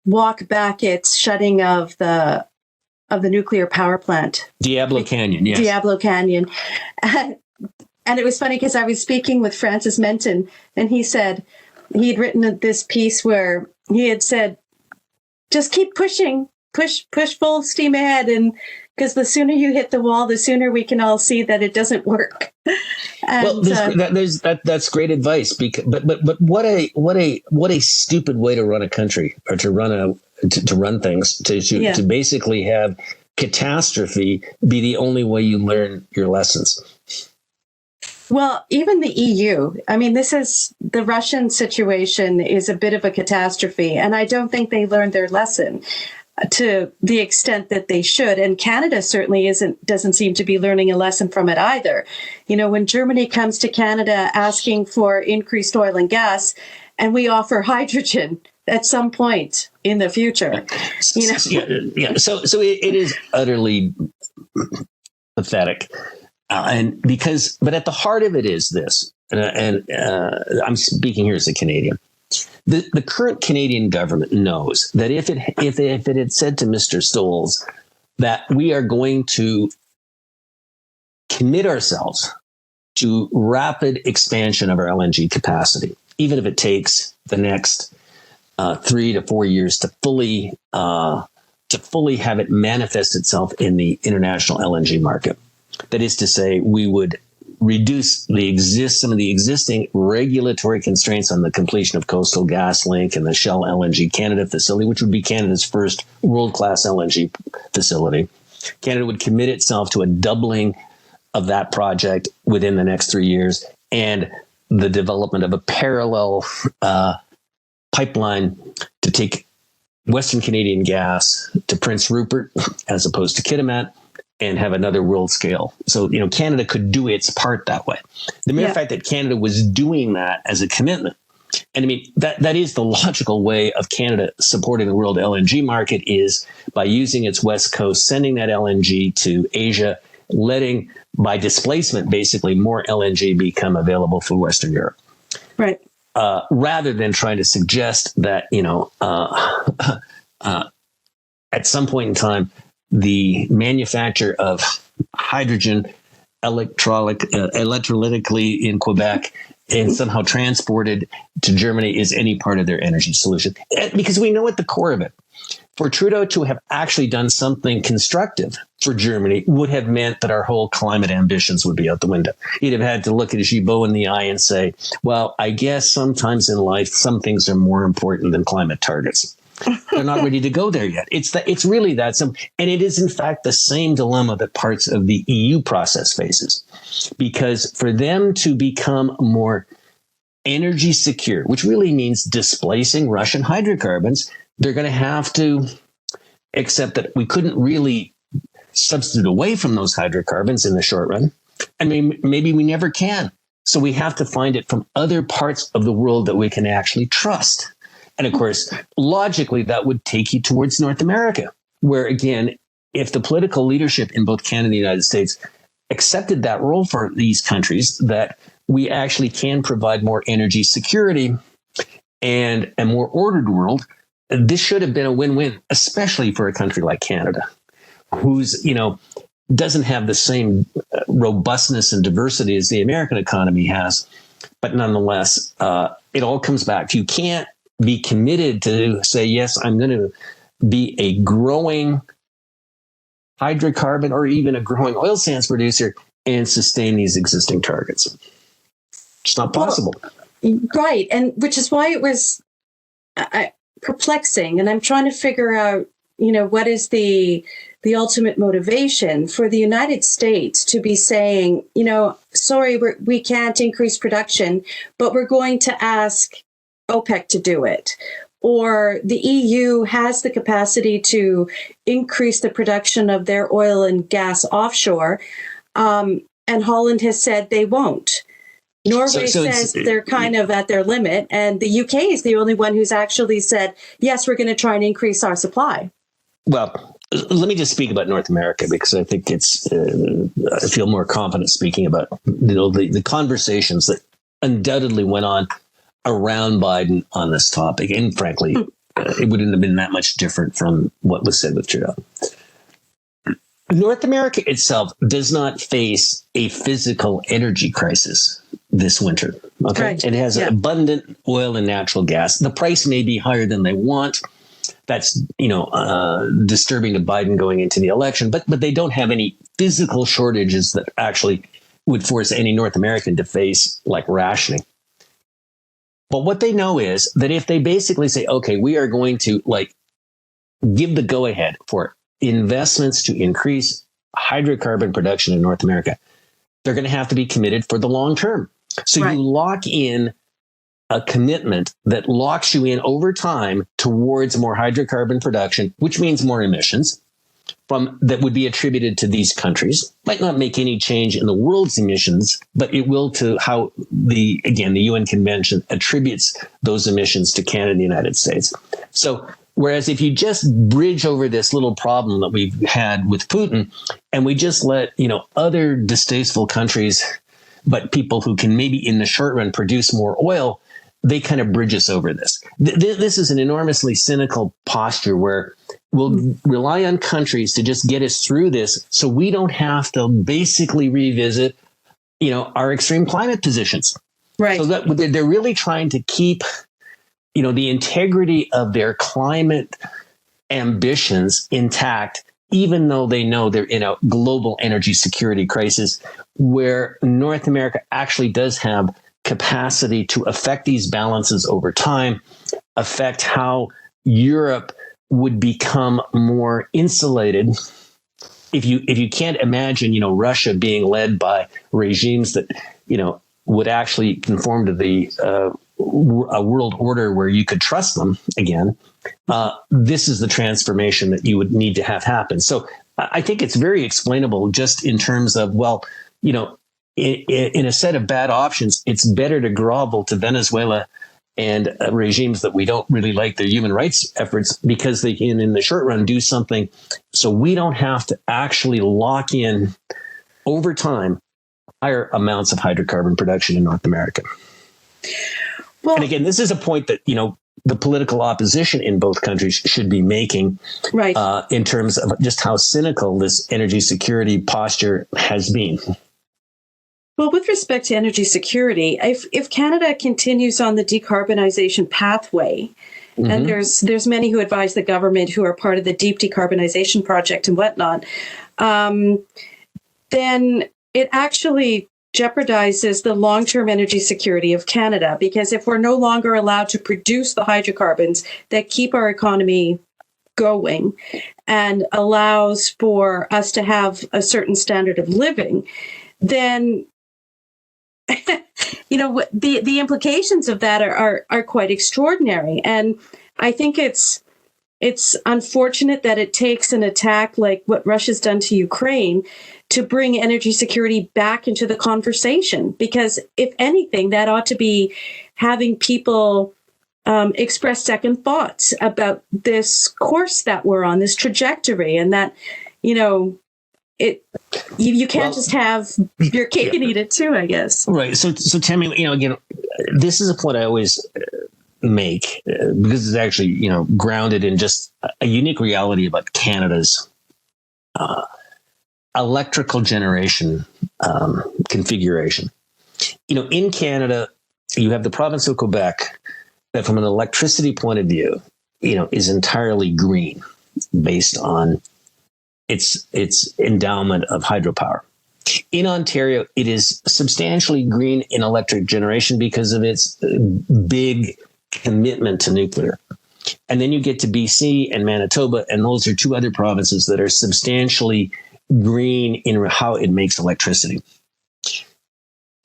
walk back its shutting of the nuclear power plant, Diablo Canyon, yes. Diablo Canyon, and it was funny because I was speaking with Francis Menton, and he said he'd written this piece where he had said, "Just keep pushing, push full steam ahead, and because the sooner you hit the wall, the sooner we can all see that it doesn't work." And, that's great advice. But what a stupid way to run a country, or to run things, to basically have catastrophe be the only way you learn your lessons. Well, even the EU, I mean, the Russian situation is a bit of a catastrophe, and I don't think they learned their lesson to the extent that they should. And Canada certainly doesn't seem to be learning a lesson from it either. When Germany comes to Canada asking for increased oil and gas, and we offer hydrogen at some point in the future, Yeah. So it is utterly pathetic. But at the heart of it is this, and I'm speaking here as a Canadian. The current Canadian government knows that if it had said to Mr. Stolz that we are going to commit ourselves to rapid expansion of our LNG capacity, even if it takes the next 3 to 4 years to fully have it manifest itself in the international LNG market. That is to say, we would reduce some of the existing regulatory constraints on the completion of Coastal GasLink and the Shell LNG Canada facility, which would be Canada's first world-class LNG facility. Canada would commit itself to a doubling of that project within the next 3 years, and the development of a parallel pipeline to take Western Canadian gas to Prince Rupert as opposed to Kitimat, and have another world scale. So, Canada could do its part that way. The mere fact that Canada was doing that as a commitment, and I mean, that is the logical way of Canada supporting the world LNG market, is by using its West Coast, sending that LNG to Asia, letting, by displacement, basically more LNG become available for Western Europe. Right. Rather than trying to suggest that, at some point in time, the manufacture of hydrogen electrolytically in Quebec and somehow transported to Germany is any part of their energy solution. Because we know at the core of it, for Trudeau to have actually done something constructive for Germany would have meant that our whole climate ambitions would be out the window. He'd have had to look at Gibault in the eye and say, well, I guess sometimes in life, some things are more important than climate targets. They're not ready to go there yet. It's really that simple. And it is, in fact, the same dilemma that parts of the EU process faces. Because for them to become more energy secure, which really means displacing Russian hydrocarbons, they're going to have to accept that we couldn't really substitute away from those hydrocarbons in the short run. I mean, maybe we never can. So we have to find it from other parts of the world that we can actually trust. And of course, logically, that would take you towards North America, where, again, if the political leadership in both Canada and the United States accepted that role for these countries, that we actually can provide more energy security and a more ordered world, this should have been a win-win, especially for a country like Canada, who's, doesn't have the same robustness and diversity as the American economy has. But nonetheless, it all comes back to, you can't be committed to say, yes, I'm going to be a growing hydrocarbon or even a growing oil sands producer and sustain these existing targets. It's not possible. Well, right. And which is why it was perplexing. And I'm trying to figure out, what is the ultimate motivation for the United States to be saying, sorry, we can't increase production, but we're going to ask OPEC to do it. Or the EU has the capacity to increase the production of their oil and gas offshore, and Holland has said they won't. Norway says they're kind of at their limit, and the UK is the only one who's actually said, yes, we're going to try and increase our supply. Well, let me just speak about North America, because I think I feel more confident speaking about the conversations that undoubtedly went on around Biden on this topic. And frankly, it wouldn't have been that much different from what was said with Trudeau. North America itself does not face a physical energy crisis this winter. Okay, right. It has abundant oil and natural gas. The price may be higher than they want. That's disturbing to Biden going into the election, but they don't have any physical shortages that actually would force any North American to face like rationing. But what they know is that if they basically say, okay, we are going to give the go ahead for investments to increase hydrocarbon production in North America, they're going to have to be committed for the long term. So you lock in a commitment that locks you in over time towards more hydrocarbon production, which means more emissions that would be attributed to these countries. Might not make any change in the world's emissions, but it will to how the UN Convention attributes those emissions to Canada and the United States. So whereas if you just bridge over this little problem that we've had with Putin, and we just let, other distasteful countries, but people who can maybe in the short run produce more oil, they kind of bridge us over this. This is an enormously cynical posture where we'll rely on countries to just get us through this, so we don't have to basically revisit, our extreme climate positions. Right. So that they're really trying to keep, the integrity of their climate ambitions intact, even though they know they're in a global energy security crisis where North America actually does have capacity to affect these balances over time, affect how Europe would become more insulated. If you can't imagine, Russia being led by regimes that, would actually conform to the a world order where you could trust them again, this is the transformation that you would need to have happen. So I think it's very explainable just in terms of, in a set of bad options, it's better to grovel to Venezuela and regimes that we don't really like their human rights efforts, because they can, in the short run, do something so we don't have to actually lock in over time higher amounts of hydrocarbon production in North America. Well, and again, this is a point that, the political opposition in both countries should be making, right, in terms of just how cynical this energy security posture has been. Well, with respect to energy security, if Canada continues on the decarbonization pathway, and there's many who advise the government who are part of the deep decarbonization project and whatnot, then it actually jeopardizes the long-term energy security of Canada, because if we're no longer allowed to produce the hydrocarbons that keep our economy going and allows for us to have a certain standard of living, then the implications of that are quite extraordinary. And I think it's unfortunate that it takes an attack like what Russia's done to Ukraine to bring energy security back into the conversation, because if anything, that ought to be having people express second thoughts about this course that we're on, this trajectory, and that, you can't just have your cake and eat it too, I guess. Right. So Tammy, again, this is a point I always make, because it's actually, grounded in just a unique reality about Canada's electrical generation configuration. In Canada, you have the province of Quebec that, from an electricity point of view, is entirely green based on its endowment of hydropower. In Ontario, it is substantially green in electric generation because of its big commitment to nuclear. And then you get to BC and Manitoba, and those are two other provinces that are substantially green in how it makes electricity.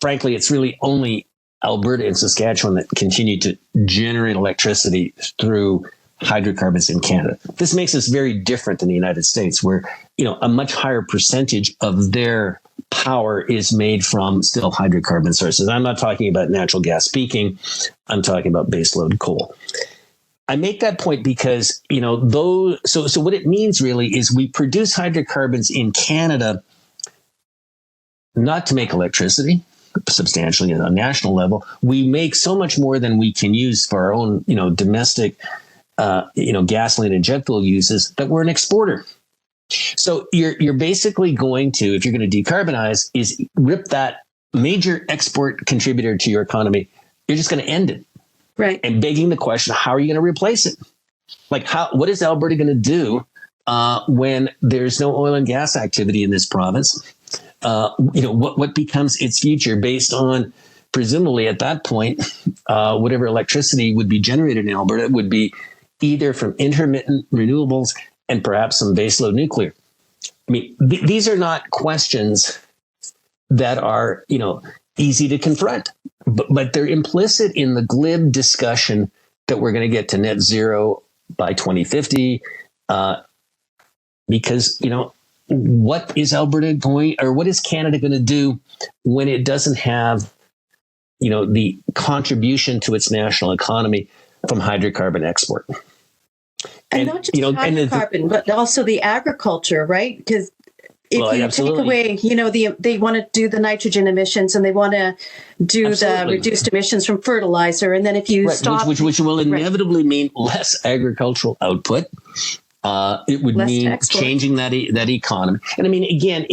Frankly, it's really only Alberta and Saskatchewan that continue to generate electricity through hydrocarbons in Canada. This makes us very different than the United States, where, a much higher percentage of their power is made from still hydrocarbon sources. I'm not talking about natural gas peaking. I'm talking about baseload coal. I make that point because, so what it means really is we produce hydrocarbons in Canada not to make electricity substantially at a national level. We make so much more than we can use for our own, domestic, gasoline and jet fuel uses that we're an exporter. So you're basically going to, if you're going to decarbonize, is rip that major export contributor to your economy. You're just going to end it. Right. And begging the question, how are you going to replace it? Like, what is Alberta going to do when there's no oil and gas activity in this province? What becomes its future based on, presumably at that point, whatever electricity would be generated in Alberta would be either from intermittent renewables and perhaps some baseload nuclear. I mean, these are not questions that are, easy to confront, but they're implicit in the glib discussion that we're going to get to net zero by 2050, because, what is Alberta what is Canada going to do when it doesn't have, the contribution to its national economy from hydrocarbon export? And not just hydrocarbon, but also the agriculture, right? Because if take away, they want to do the nitrogen emissions and they want to do the reduced emissions from fertilizer. And then if you stop... Which will inevitably mean less agricultural output. It would mean changing that economy. And I mean, again,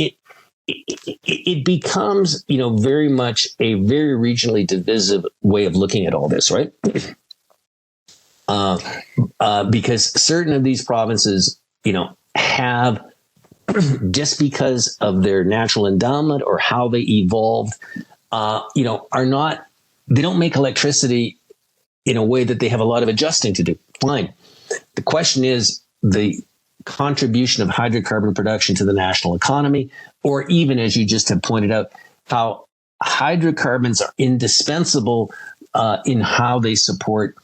it becomes, very much a very regionally divisive way of looking at all this, right? Because certain of these provinces, have, just because of their natural endowment or how they evolved, they don't make electricity in a way that they have a lot of adjusting to do. Fine. The question is the contribution of hydrocarbon production to the national economy, or even, as you just have pointed out, how hydrocarbons are indispensable in how they support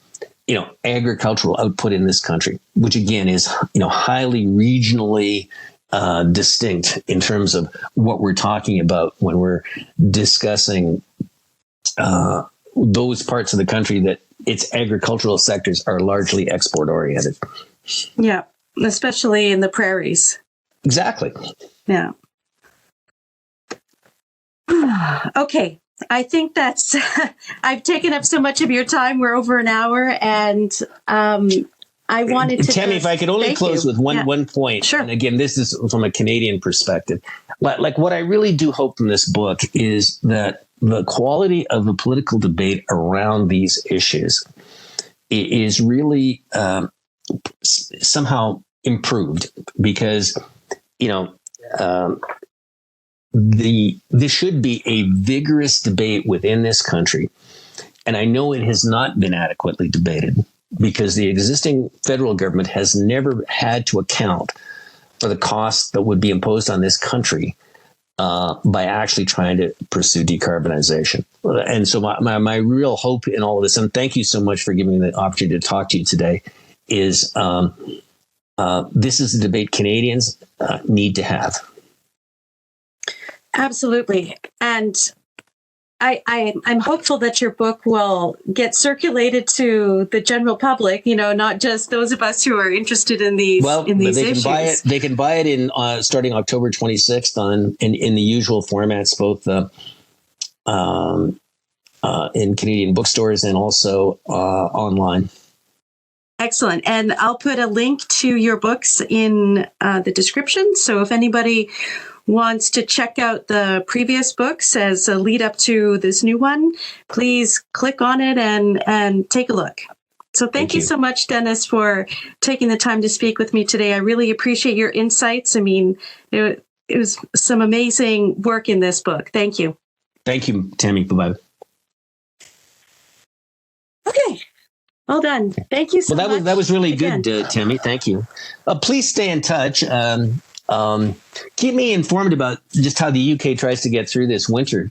agricultural output in this country, which again is, highly regionally distinct in terms of what we're talking about when we're discussing those parts of the country that its agricultural sectors are largely export oriented. Yeah, especially in the prairies. Exactly. Yeah. Okay. I think that's, I've taken up so much of your time. We're over an hour, and I wanted to... Tammy, if I could only close with one point. Sure. And again, this is from a Canadian perspective. Like what I really do hope from this book is that the quality of the political debate around these issues is really somehow improved, because, this should be a vigorous debate within this country. And I know it has not been adequately debated because the existing federal government has never had to account for the costs that would be imposed on this country by actually trying to pursue decarbonization. And so my real hope in all of this, and thank you so much for giving me the opportunity to talk to you today, is this is a debate Canadians need to have. Absolutely. And I'm hopeful that your book will get circulated to the general public, not just those of us who are interested in these issues. They can buy it in starting October 26th in the usual formats, both in Canadian bookstores and also online. Excellent. And I'll put a link to your books in the description. So if anybody wants to check out the previous books as a lead up to this new one, please click on it and take a look. So thank you so much, Dennis, for taking the time to speak with me today. I really appreciate your insights. I mean, it was some amazing work in this book. Thank you. Thank you, Tammy. Bye-bye. Okay. Well done. Thank you so much. Well, that was really good, Tammy. Thank you. Please stay in touch. Keep me informed about just how the UK tries to get through this winter.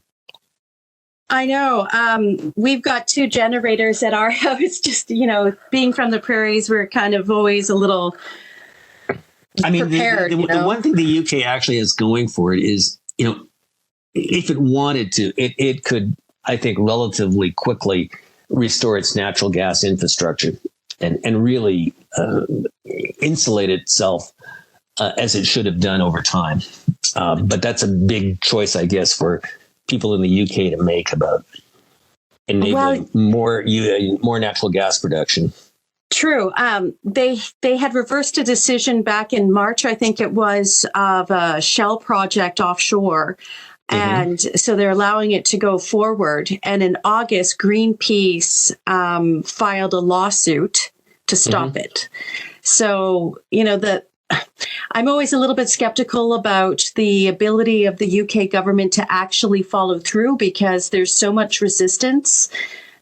I know. We've got 2 generators at our house. Just, being from the prairies, we're kind of always a little prepared. The one thing the UK actually is going for it is, if it wanted to, it could, I think, relatively quickly restore its natural gas infrastructure and really insulate itself as it should have done over time. But that's a big choice, I guess, for people in the UK to make about enabling more natural gas production. True. They had reversed a decision back in March, I think it was, of a Shell project offshore. And so they're allowing it to go forward. And in August, Greenpeace filed a lawsuit to stop it. So, I'm always a little bit skeptical about the ability of the UK government to actually follow through because there's so much resistance.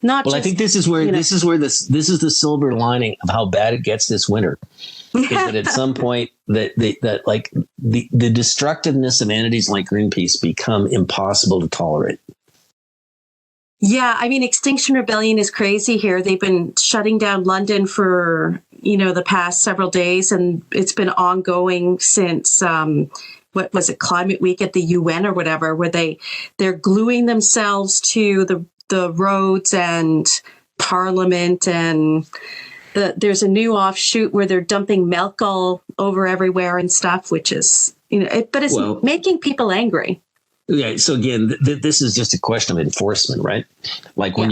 I think this is the silver lining of how bad it gets this winter. Is that at some point that the destructiveness of entities like Greenpeace become impossible to tolerate. Yeah, I mean, Extinction Rebellion is crazy here. They've been shutting down London for, the past several days, and it's been ongoing since, what was it, Climate Week at the UN or whatever, where they're gluing themselves to the roads and Parliament, and there's a new offshoot where they're dumping milk all over everywhere and stuff, which is, but it's making people angry. Yeah. So again, this is just a question of enforcement, right? Like but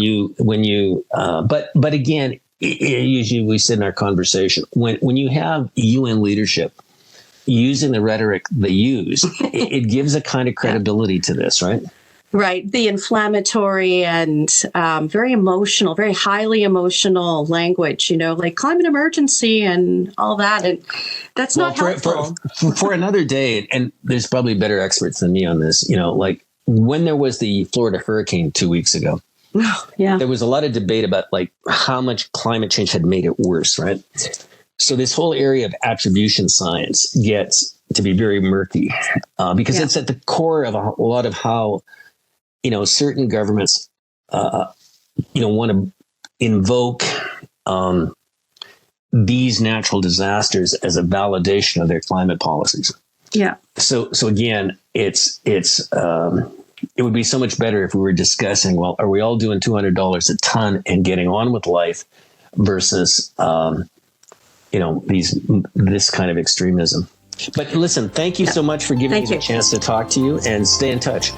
again, usually we said in our conversation, when you have UN leadership using the rhetoric they use, it gives a kind of credibility to this, right? Right. The inflammatory and very emotional, very highly emotional language, like climate emergency and all that. And that's not helpful. For another day, and there's probably better experts than me on this, like when there was the Florida hurricane 2 weeks ago, there was a lot of debate about like how much climate change had made it worse, right? So this whole area of attribution science gets to be very murky because it's at the core of a lot of how certain governments, want to invoke these natural disasters as a validation of their climate policies. Yeah. So again, it would be so much better if we were discussing, well, are we all doing $200 a ton and getting on with life versus, this kind of extremism. But listen, thank you so much for giving me the chance to talk to you, and stay in touch.